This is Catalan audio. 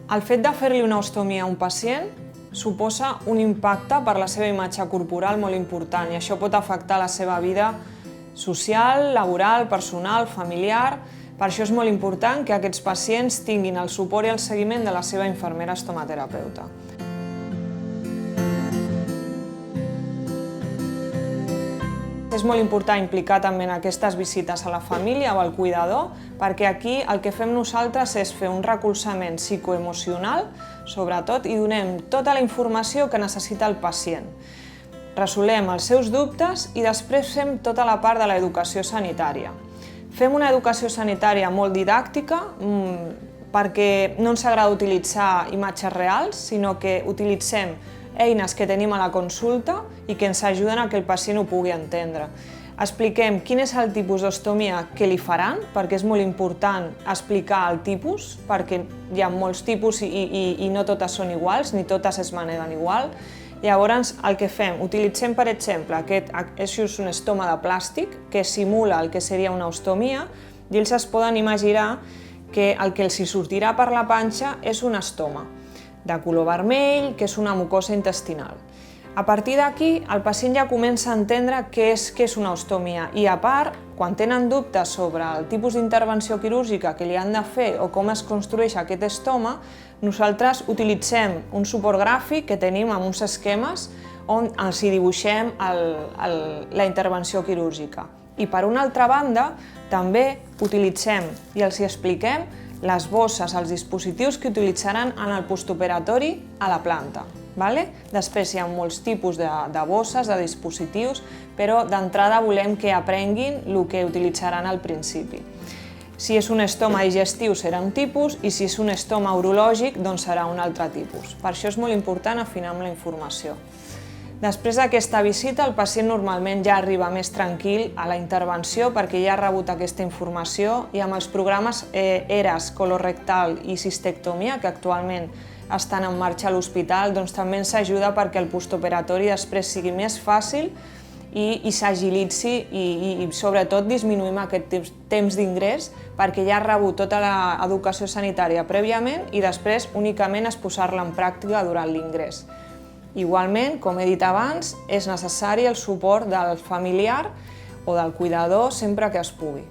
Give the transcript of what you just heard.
El fet de fer-li una ostomia a un pacient suposa un impacte per la seva imatge corporal molt important i això pot afectar la seva vida social, laboral, personal, familiar. Per això és molt important que aquests pacients tinguin el suport i el seguiment de la seva infermera estomaterapeuta. És molt important implicar també en aquestes visites a la família o al cuidador, perquè aquí el que fem nosaltres és fer un recolzament psicoemocional, sobretot, i donem tota la informació que necessita el pacient. Resolem els seus dubtes i després fem tota la part de l'educació sanitària. Fem una educació sanitària molt didàctica, perquè no ens agrada utilitzar imatges reals, sinó que utilitzem eines que tenim a la consulta i que ens ajuden a que el pacient ho pugui entendre. Expliquem quin és el tipus d'ostomia que li faran, perquè és molt important explicar el tipus, perquè hi ha molts tipus i no totes són iguals, ni totes es maneguen igual. Llavors, el que fem, utilitzem, per exemple, això és un estoma de plàstic que simula el que seria una ostomia i ells es poden imaginar que el que els sortirà per la panxa és un estoma de color vermell, que és una mucosa intestinal. A partir d'aquí, el pacient ja comença a entendre què és una ostomia i, a part, quan tenen dubtes sobre el tipus d'intervenció quirúrgica que li han de fer o com es construeix aquest estoma, nosaltres utilitzem un suport gràfic que tenim amb uns esquemes on els dibuixem la intervenció quirúrgica. I, per una altra banda, també utilitzem i els expliquem les bosses, els dispositius que utilitzaran en el postoperatori a la planta. Després hi ha molts tipus de bosses, de dispositius, però d'entrada volem que aprenguin el que utilitzaran al principi. Si és un estoma digestiu serà un tipus i si és un estoma urològic doncs serà un altre tipus. Per això és molt important afinar amb la informació. Després d'aquesta visita, el pacient normalment ja arriba més tranquil a la intervenció perquè ja ha rebut aquesta informació i amb els programes ERAS, colorectal i cistectomia, que actualment estan en marxa a l'hospital, doncs també ens ajuda perquè el postoperatori després sigui més fàcil i s'agilitzi i sobretot disminuïm aquest temps d'ingrés perquè ja ha rebut tota l'educació sanitària prèviament i després únicament es posar-la en pràctica durant l'ingrés. Igualment, com he dit abans, és necessari el suport del familiar o del cuidador sempre que es pugui.